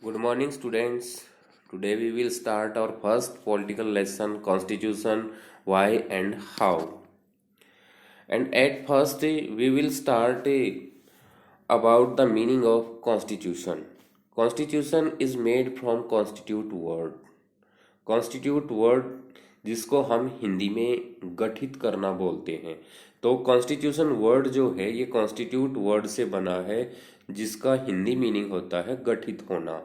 Good morning, students. Today we will start our first political lesson, Constitution, why and how. And at first, we will start about the meaning of Constitution. Constitution is made from constitute word. Constitute word जिसको हम हिंदी में गठित करना बोलते हैं। तो constitution word जो है ये कॉन्स्टिट्यूट वर्ड से बना है जिसका हिंदी मीनिंग होता है गठित होना।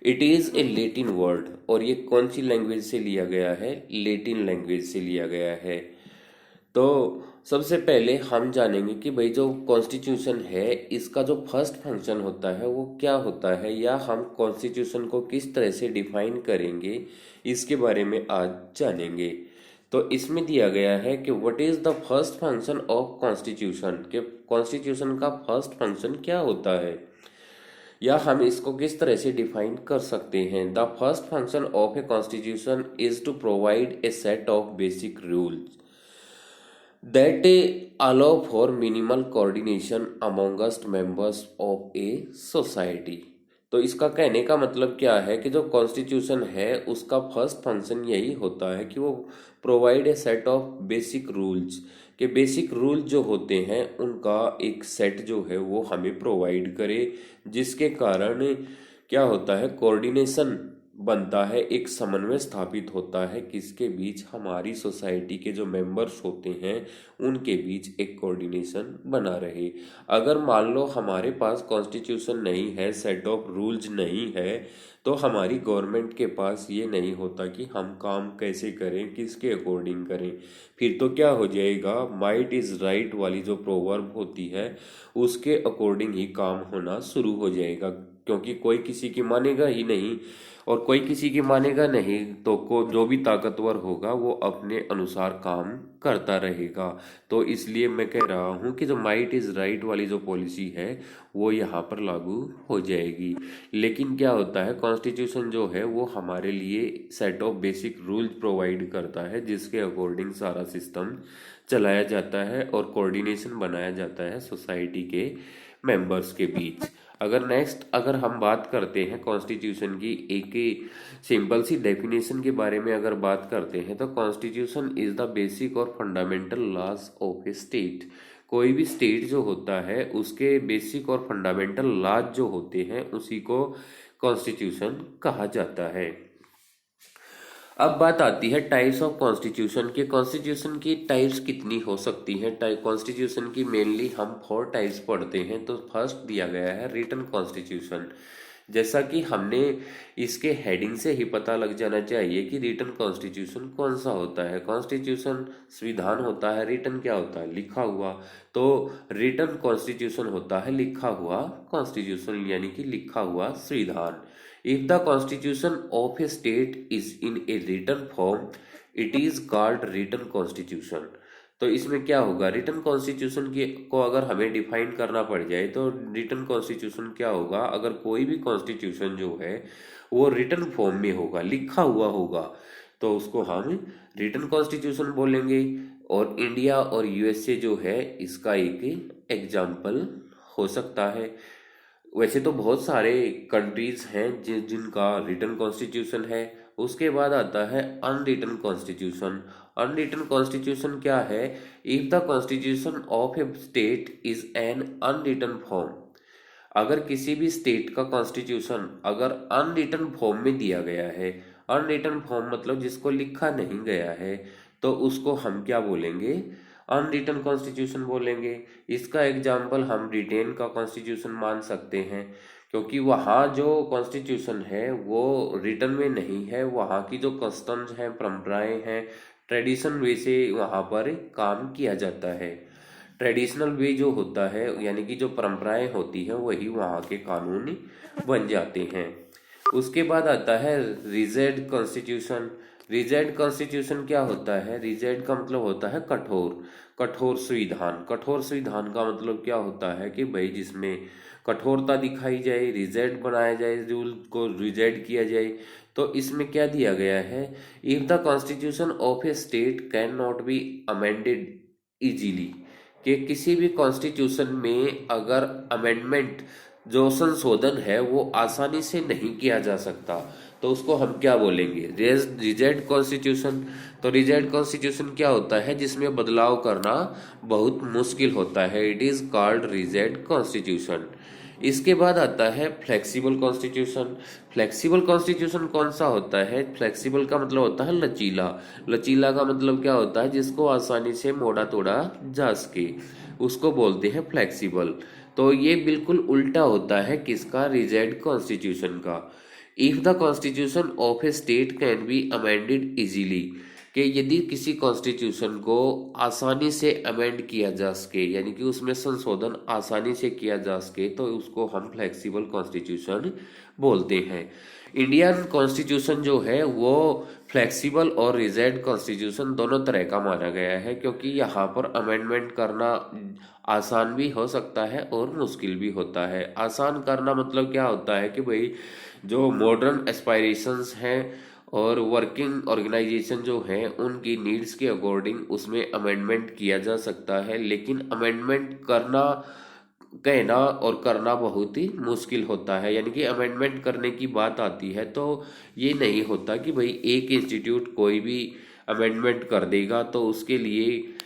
It is a Latin word और ये कौन सी लैंग्वेज से लिया गया है? लेटिन लैंग्वेज से लिया गया है। तो सबसे पहले हम जानेंगे कि भाई जो कॉन्स्टिट्यूशन है इसका जो फर्स्ट फंक्शन होता है वो क्या होता है, या हम कॉन्स्टिट्यूशन को किस तरह से डिफाइन करेंगे इसके बारे में आज जानेंगे। तो इसमें दिया गया है कि what is the first function of constitution, कि कॉन्स्टिट्यूशन का फर्स्ट फंक्शन क्या होता है, या हम इसको किस तरह से डिफाइन कर सकते हैं। The first function of a constitution is to provide a set of basic rules that allow for minimal coordination amongst members of a society। तो इसका कहने का मतलब क्या है कि जो कॉन्स्टिट्यूशन है उसका फर्स्ट फंक्शन यही होता है कि वो provide a set of basic rules, के बेसिक रूल जो होते हैं उनका एक सेट जो है वो हमें प्रोवाइड करे, जिसके कारण क्या होता है, कोऑर्डिनेशन बनता है, एक समन्वय स्थापित होता है किसके बीच, हमारी सोसाइटी के जो मेंबर्स होते हैं उनके बीच एक कोऑर्डिनेशन बना रहे। अगर मान लो हमारे पास कॉन्स्टिट्यूशन नहीं है, सेट ऑफ रूल्स नहीं है, तो हमारी गवर्नमेंट के पास ये नहीं होता कि हम काम कैसे करें, किसके अकॉर्डिंग करें। फिर तो क्या हो जाएगा, माइट इज राइट वाली जो प्रोवर्ब होती है उसके अकॉर्डिंग ही काम होना शुरू हो जाएगा, क्योंकि कोई किसी की मानेगा ही नहीं और कोई किसी की मानेगा नहीं तो जो भी ताकतवर होगा वो अपने अनुसार काम करता रहेगा। तो इसलिए मैं कह रहा हूँ कि जो माइट इज राइट वाली जो पॉलिसी है वो यहाँ पर लागू हो जाएगी। लेकिन क्या होता है, कॉन्स्टिट्यूशन जो है वो हमारे लिए set of basic rules provide करता है जिसके अकॉर्डिंग सारा सिस्टम चलाया जाता है और कोऑर्डिनेशन बनाया जाता है सोसाइटी के मेंबर्स के बीच। अगर हम बात करते हैं कॉन्स्टिट्यूशन की एक सिंपल सी डेफिनेशन के बारे में अगर बात करते हैं तो कॉन्स्टिट्यूशन इज द बेसिक और fundamental laws of a state. कोई भी स्टेट जो होता है उसके बेसिक और फंडामेंटल लॉज जो होते हैं उसी को कॉन्स्टिट्यूशन कहा जाता है। अब बात आती है टाइप्स ऑफ कॉन्स्टिट्यूशन के। कॉन्स्टिट्यूशन की टाइप्स कितनी हो सकती हैं? कॉन्स्टिट्यूशन की मेनली हम 4 टाइप्स पढ़ते हैं। तो फर्स्ट दिया गया है रिटन कॉन्स्टिट्यूशन। जैसा कि हमने इसके हेडिंग से ही पता लग जाना चाहिए कि रिटन कॉन्स्टिट्यूशन कौन सा होता है। कॉन्स्टिट्यूशन संविधान होता है, रिटन क्या होता है, लिखा हुआ। तो रिटन कॉन्स्टिट्यूशन होता है लिखा हुआ कॉन्स्टिट्यूशन, यानी कि लिखा हुआ संविधान। If the constitution of a state is in a written form, it is called written constitution। तो इसमें क्या होगा, रिटन कॉन्स्टिट्यूशन की को अगर हमें डिफाइन करना पड़ जाए तो रिटन कॉन्स्टिट्यूशन क्या होगा, अगर कोई भी कॉन्स्टिट्यूशन जो है वो रिटन फॉर्म में होगा, लिखा हुआ होगा, तो उसको हम रिटन कॉन्स्टिट्यूशन बोलेंगे। और इंडिया और यूएसए जो है इसका एक एग्जाम्पल हो सकता है। वैसे तो बहुत सारे कंट्रीज हैं जिनका रिटन कॉन्स्टिट्यूशन है। उसके बाद आता है अनरिटन कॉन्स्टिट्यूशन। अनरिटन कॉन्स्टिट्यूशन क्या है? If the constitution of a state is an unwritten form. अगर किसी भी स्टेट का कॉन्स्टिट्यूशन अगर अनरिटन फॉर्म में दिया गया है, अनरिटन फॉर्म मतलब जिसको लिखा नहीं गया है, तो उसको हम क्या बोलेंगे, अनरिटन कॉन्स्टिट्यूशन बोलेंगे। इसका एग्जाम्पल हम ब्रिटेन का कॉन्स्टिट्यूशन मान सकते हैं, क्योंकि वहाँ जो कॉन्स्टिट्यूशन है वो रिटन में नहीं है, वहाँ की जो कस्टम्स हैं, परंपराएं हैं, ट्रेडिशन वे से वहाँ पर काम किया जाता है। ट्रेडिशनल वे जो होता है यानी कि जो परंपराएं होती हैं वही वहाँ के कानून बन जाते हैं। उसके बाद आता है रिजिड कॉन्स्टिट्यूशन। रिजिड कॉन्स्टिट्यूशन क्या होता है? रिजिड का मतलब होता है कठोर, कठोर संविधान। कठोर संविधान का मतलब क्या होता है कि भाई जिसमें कठोरता दिखाई जाए, रिजिड बनाया जाए, रूल को रिजिड किया जाए। तो इसमें क्या दिया गया है, if the constitution of a state can not be amended easily, कि किसी भी कॉन्स्टिट्यूशन में अगर अमेंडमेंट जो संशोधन है वो आसानी से नहीं किया जा सकता, तो उसको हम क्या बोलेंगे? Rigid constitution. तो रिजिड कॉन्स्टिट्यूशन क्या होता है? जिसमें बदलाव करना बहुत मुश्किल होता है, it is called rigid constitution. इसके बाद आता है फ्लेक्सिबल कॉन्स्टिट्यूशन। फ्लेक्सिबल कॉन्स्टिट्यूशन कौन सा होता है? फ्लेक्सिबल का मतलब होता है लचीला। लचीला का मतलब क्या होता है? जिसको आसानी से मोड़ा तोड़ा जा सके, उसको बोलते हैं फ्लेक्सिबल। तो ये बिल्कुल उल्टा होता है किसका? रिजिड कॉन्स्टिट्यूशन का। If the constitution of a state can be amended easily, कि यदि किसी कॉन्स्टिट्यूशन को आसानी से अमेंड किया जा सके, यानी कि उसमें संशोधन आसानी से किया जा सके, तो उसको हम फ्लेक्सिबल कॉन्स्टिट्यूशन बोलते हैं। इंडियन कॉन्स्टिट्यूशन जो है वो फ्लेक्सिबल और रिजिड कॉन्स्टिट्यूशन दोनों तरह का माना गया है, क्योंकि यहाँ पर अमेंडमेंट करना आसान भी हो सकता है और मुश्किल भी होता है। आसान करना मतलब क्या होता है कि भाई जो मॉडर्न एस्पायरेशंस हैं और वर्किंग ऑर्गेनाइजेशन जो है उनकी नीड्स के अकॉर्डिंग उसमें अमेंडमेंट किया जा सकता है, लेकिन अमेंडमेंट करना, कहना और करना बहुत ही मुश्किल होता है। यानी कि अमेंडमेंट करने की बात आती है तो ये नहीं होता कि भाई एक इंस्टीट्यूट कोई भी अमेंडमेंट कर देगा, तो उसके लिए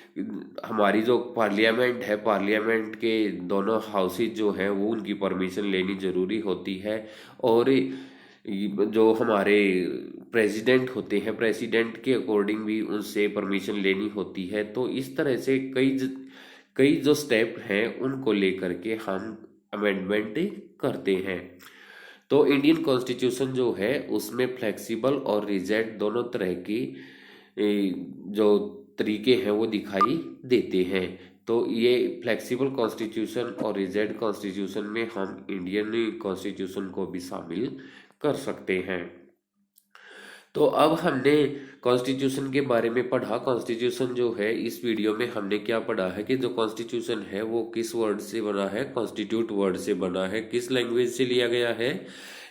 हमारी जो पार्लियामेंट है, पार्लियामेंट के दोनों हाउसेज जो हैं वो उनकी परमिशन लेनी जरूरी होती है। और जो हमारे प्रेसिडेंट होते हैं, प्रेसिडेंट के अकॉर्डिंग भी उनसे परमिशन लेनी होती है। तो इस तरह से कई जो स्टेप हैं उनको लेकर के हम अमेंडमेंट करते हैं। तो इंडियन कॉन्स्टिट्यूशन जो है उसमें फ्लेक्सिबल और रिजिड दोनों तरह की जो तरीके हैं वो दिखाई देते हैं। तो ये फ्लेक्सिबल कॉन्स्टिट्यूशन और रिजिड कॉन्स्टिट्यूशन में हम इंडियन कॉन्स्टिट्यूशन को भी शामिल कर सकते हैं। तो अब हमने कॉन्स्टिट्यूशन के बारे में पढ़ा। कॉन्स्टिट्यूशन जो है, इस वीडियो में हमने क्या पढ़ा है कि जो कॉन्स्टिट्यूशन है वो किस वर्ड से बना है? कॉन्स्टिट्यूट वर्ड से बना है। किस लैंग्वेज से लिया गया है?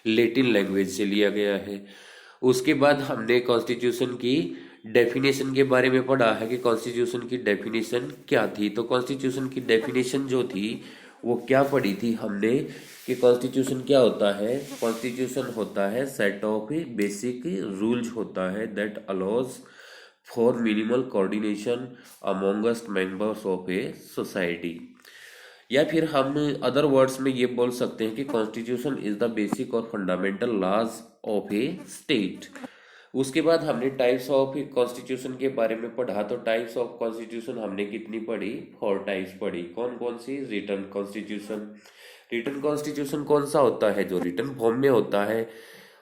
लैटिन लैंग्वेज से लिया गया है। उसके बाद हमने कॉन्स्टिट्यूशन की डेफिनेशन के बारे में पढ़ा है कि कॉन्स्टिट्यूशन की डेफिनेशन क्या थी। तो कॉन्स्टिट्यूशन की डेफिनेशन जो थी वो क्या पढ़ी थी हमने कि कॉन्स्टिट्यूशन क्या होता है? कॉन्स्टिट्यूशन होता है सेट ऑफ बेसिक रूल्स होता है that allows for minimal coordination amongst members of a society. या फिर हम अदर वर्ड्स में ये बोल सकते हैं कि कॉन्स्टिट्यूशन इज द बेसिक और fundamental laws of a state. उसके बाद हमने टाइप्स ऑफ कॉन्स्टिट्यूशन के बारे में पढ़ा। तो टाइप्स ऑफ कॉन्स्टिट्यूशन हमने कितनी पढ़ी? 4 टाइप्स पढ़ी। कौन कौन सी? Written constitution. रिटन कॉन्स्टिट्यूशन कौन सा होता है? जो रिटन फॉर्म में होता है।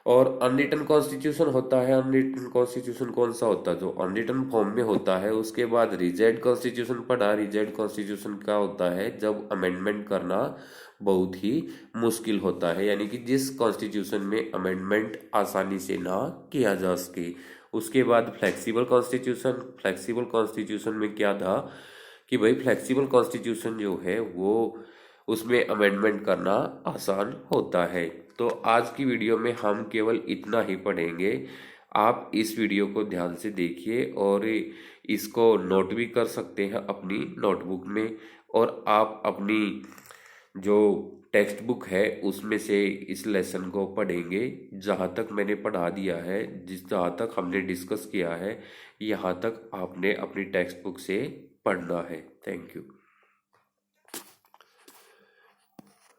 और अनरिटन कॉन्स्टिट्यूशन होता है। अनरिटन कॉन्स्टिट्यूशन कौन सा होता है? जो अनरिटन फॉर्म में होता है। उसके बाद रिजिड कॉन्स्टिट्यूशन पढ़ा। रिजिड कॉन्स्टिट्यूशन क्या होता है? जब अमेंडमेंट करना बहुत ही मुश्किल होता है, यानी कि जिस कॉन्स्टिट्यूशन में अमेंडमेंट आसानी से ना किया जा सके। उसके बाद फ्लेक्सिबल कॉन्स्टिट्यूशन। फ्लेक्सिबल कॉन्स्टिट्यूशन में क्या था कि भाई फ्लेक्सिबल कॉन्स्टिट्यूशन जो है वो उसमें अमेंडमेंट करना आसान होता है। तो आज की वीडियो में हम केवल इतना ही पढ़ेंगे। आप इस वीडियो को ध्यान से देखिए और इसको नोट भी कर सकते हैं अपनी नोटबुक में, और आप अपनी जो टेक्स्ट बुक है उसमें से इस लेसन को पढ़ेंगे। जहाँ तक मैंने पढ़ा दिया है, जहाँ तक हमने डिस्कस किया है, यहाँ तक आपने अपनी टेक्स्ट बुक से पढ़ना है। Thank you.